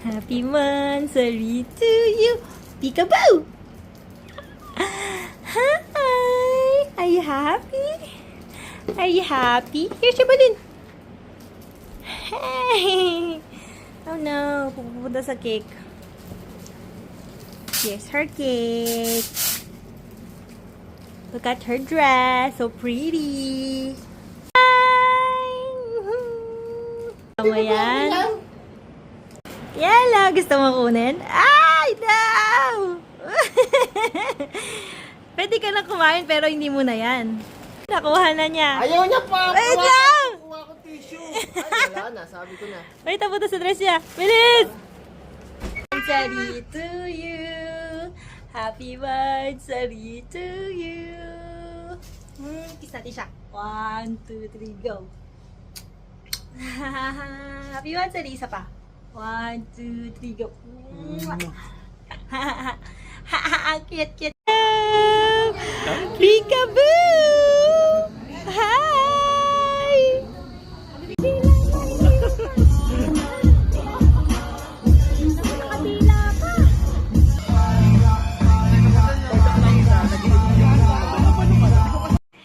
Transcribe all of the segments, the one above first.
Happy Monthsary to you! Peekaboo! Hi! Are you happy? Are you happy? Here's your balloon! Hey! Oh no, pupunta sa cake. Here's her cake. Look at her dress, so pretty. Hi! Tama yan. Yellow, gusto mo kunin? Ay, no! Pwede ka na kumain pero hindi mo na yan. Nakuha na niya. Ayaw niya pa! Wait lang! Kuha ko tissue! Ay, wala na. Sabi ko na. Wait, tapunta sa dress niya. Bilis! Monthsary to you. Happy Monthsary to you. Kiss natin siya. 1, 2, 3, go. Happy Monthsary. Isa pa. 1, 2, 3, go. Cute, cute. Peekaboo! Hi!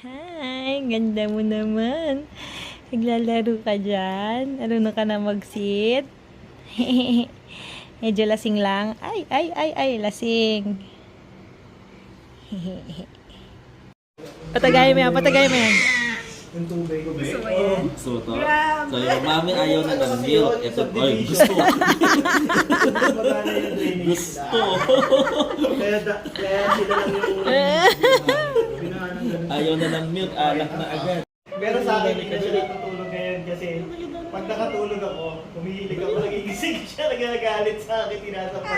Hi! Ganda mo naman. Naglalaro ka dyan. Marunong ka na mag-sit. Medyo lasing lang. Ay, lasing. Patagay mo yan, patagay mo yan. Gusto mo yan? Gusto to? So yung mami ayaw na ng milk. Ito, ay, gusto. Gusto. Kaya sila lang yung... Ayaw na ng milk, alak na agad. Pero sa akin, hindi na siya natutulog ngayon kasi pag nakatulog ako, humihilig ako, nagigising siya, nagagalit sa akin, tinasapan.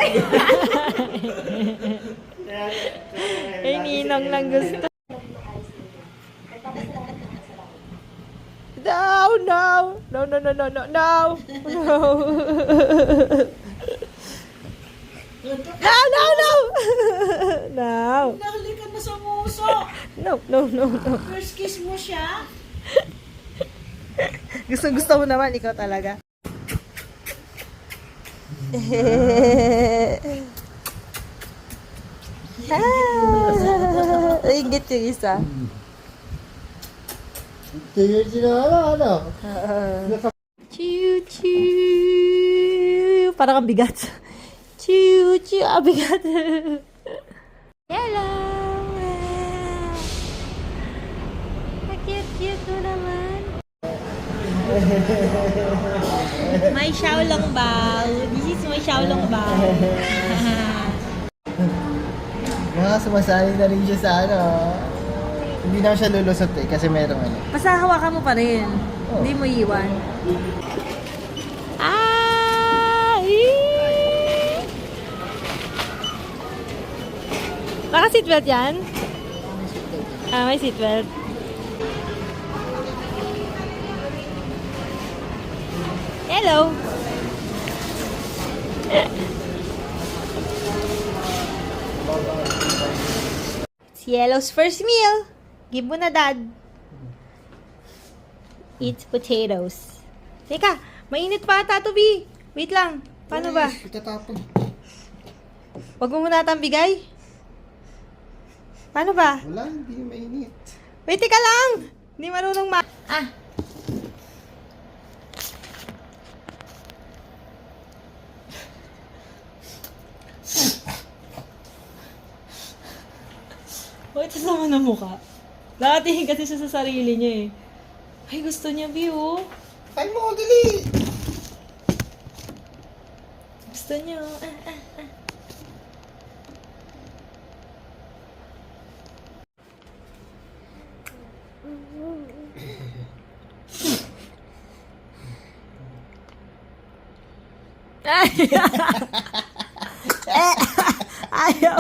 Ay, ninang lang gusto. No. No. No. Nahali ka na sa nguso. No. First kiss mo siya. Gusto mo naman, ikaw talaga. Ingit yung isa. Choo-choo. Parang ang bigat. Choo-choo. Ang bigat. Hello. Cute mo naman. My Xiaolong Bao. This is my Xiaolong Bao. Sumasali na rin siya sa ano. Hindi naman siya lulusot eh, kasi merong ano. Basta hawakan mo pa rin. Hindi mo iwan. Baka seatbelt yan? May seatbelt. Hello! It's Yellow's first meal. Give mo na, Dad. Eats potatoes. Teka, mainit pa ata to, B. Wait lang. Paano ba? Itatapon. Wag mo muna atang bigay. Paano ba? Wala, hindi mainit. Wait, teka lang! Hindi marunong Bakit sa sama ng mukha? Nakatingin kasi siya sa sarili niya eh. Ay, gusto niya, B, oh. Time mo, dali! Gusto niya, oh. Ayaw.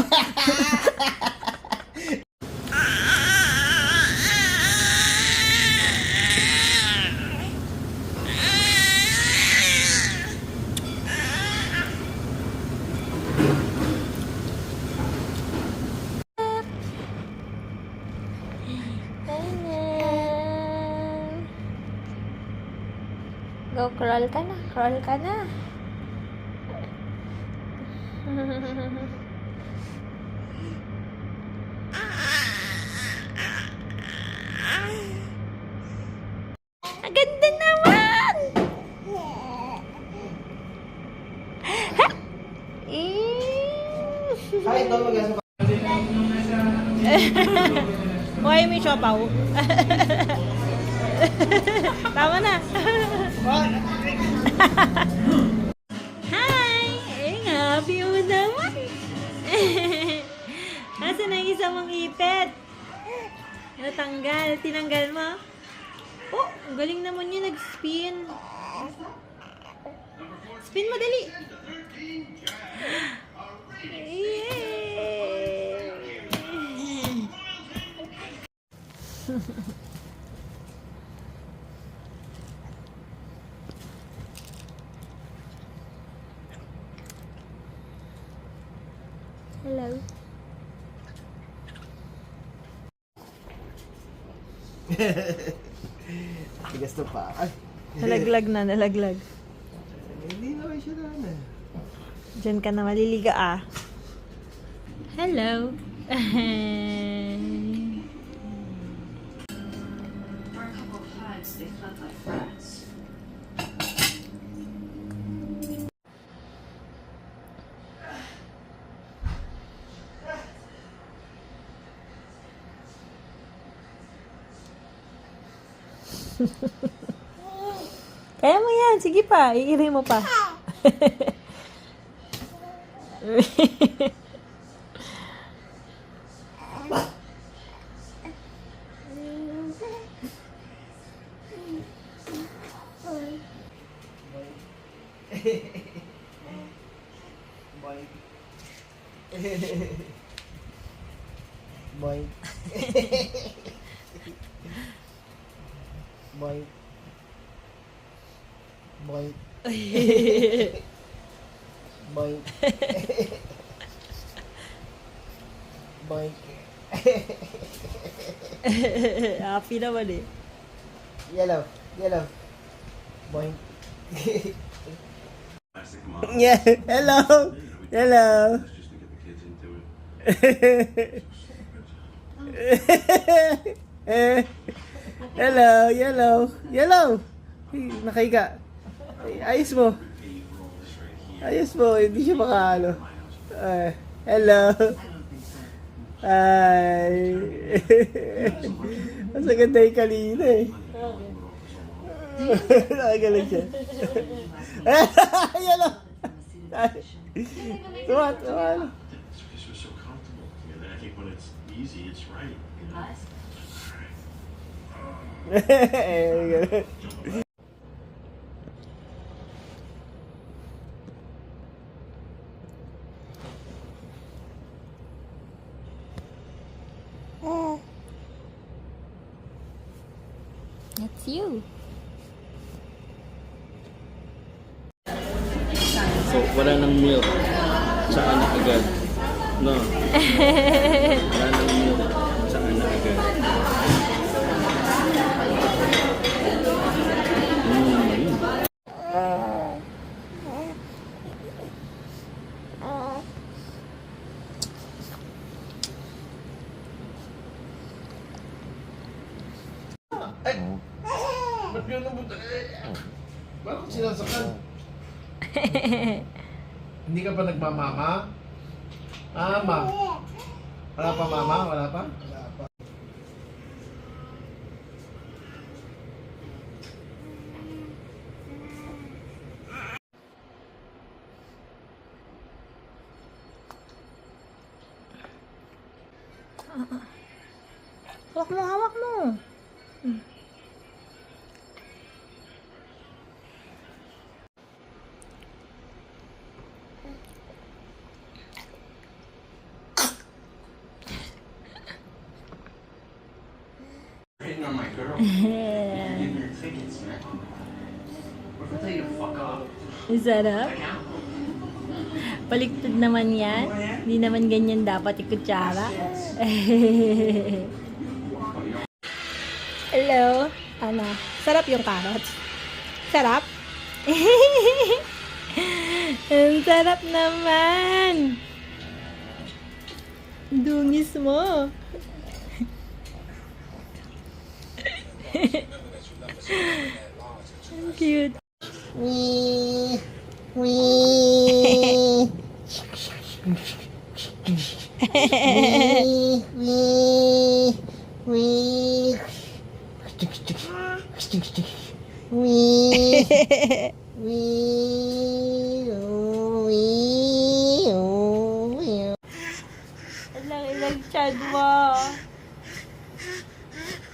Go, crawl ka na. Crawl ka na. Ang ganda naman! Ha? Kahit daw mag-asa pa. Huwag may siopaw. Tama na. Hi! Eh, happy mo naman. Nasaan ang isa mong ipet? Natanggal. Tinanggal mo? Oh, ang galing naman yun. Nag-spin. Spin mo, dali. Yay! Hello. Tigas na pa. Ay. Nalaglag na, nalaglag. Hindi na kayo siya na. Diyan ka na maliliga ah. Hello. Kaya mo yan. Sige pa. Iiri mo pa. Boy. Boy. Boy. Boy. Boy. Boy. Happy naman eh. Yellow. Yellow. Boy. Yeah. Hello. Hello. Hello. Yellow. Yellow. Nakahiga. Ayos mo. Ayos mo. Hindi siya makaano. Hello. Hi. Mas maganda yung kanina eh. Nakagaling siya. Yellow. Tumat. Tumat. It's just so comfortable. And I think when it's easy, it's right. You know? That's you. So, wala nang milk. Tsaka na agad. No. Wala nang milk. Tsaka na agad. Ba't yun ang buta? Bakit sinasakal? Hindi ka pa nagmamama? Ma. Wala pa mama? Wala pa? Wala pa. Hawak mo, hawak mo. Hitting on my girl. Give her tickets, man. What if I tell you to fuck off? Sarap. Baliktad naman yan. Hindi naman ganyan dapat ikutsara. Hello. Ano? Sarap yung carrots. Sarap? Ang sarap naman! Dungis mo! Ang cute! Ilang chan mo.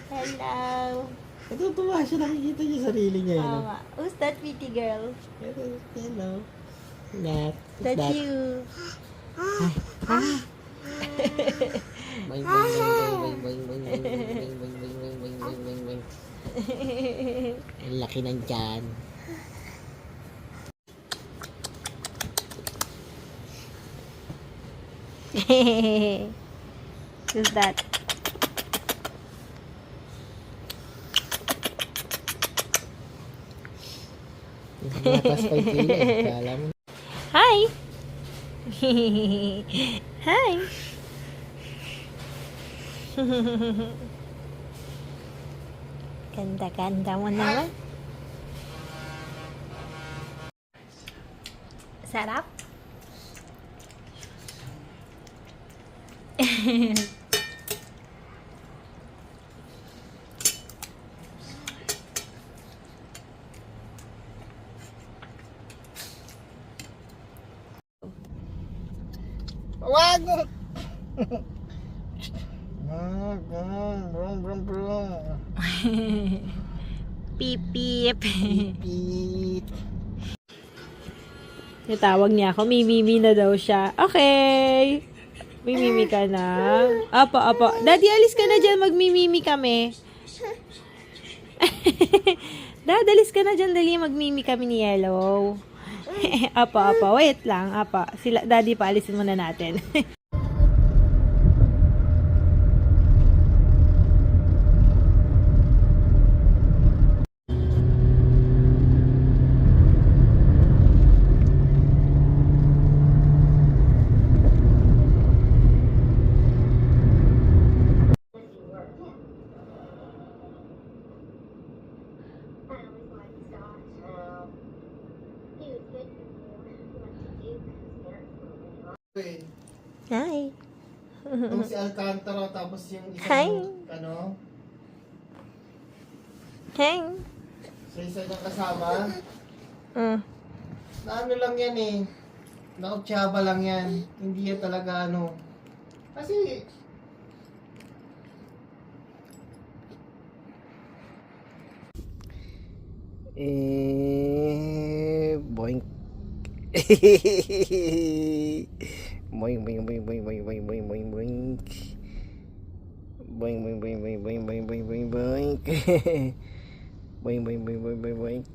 Hello. Natutuwa siya, nakikita niya sarili niya. Mama. Who's that pretty girl? Hello. That's you. Ang laki ng tiyan. Who's that? Matas pa yung pila. Kala mo. Hi! Hi! Ganda-ganda mo naman. Sarap? Wag! Pip, pip. Pipit. Natawag niya ako. Mimimi na daw siya. Okay. Mimimi ka na. Apo, apo. Daddy, alis ka na dyan. Magmimimi kami. Dad, alis ka na dyan. Dali, magmimi kami ni Yellow. Apo, apo. Wait lang. Apo. Sila, Daddy, paalisin muna natin. Hi. Yung si Alcantara, tapos yung Hi. isang, ano, Hey. sa isa niyang kasama. Mm. Na ano lang yan eh. Nakutsaba lang yan. Hindi yan talaga ano. Kasi, boing. Boing, boing, boing, boing, boing, boing, boing, boing, boing. Boing, boing, boing, boing, boing, boing, boing, boing, boing. Boing, boing, boing, boing, boing, boing.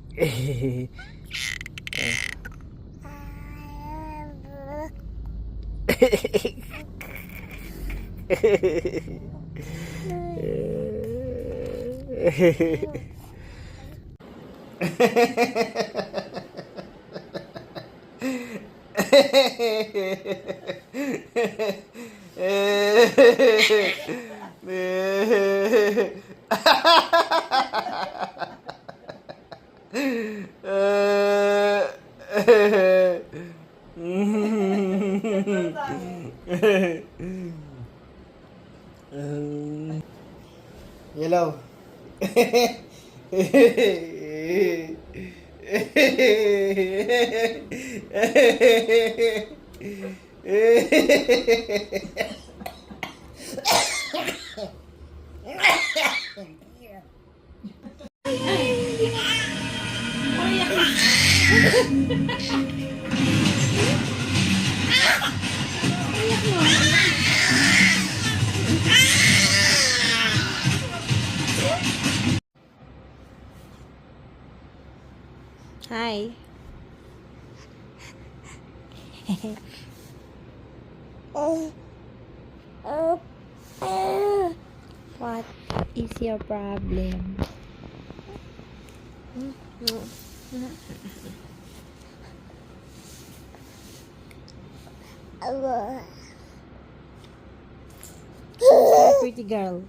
Yellow. Hi. What is your problem? So pretty girl.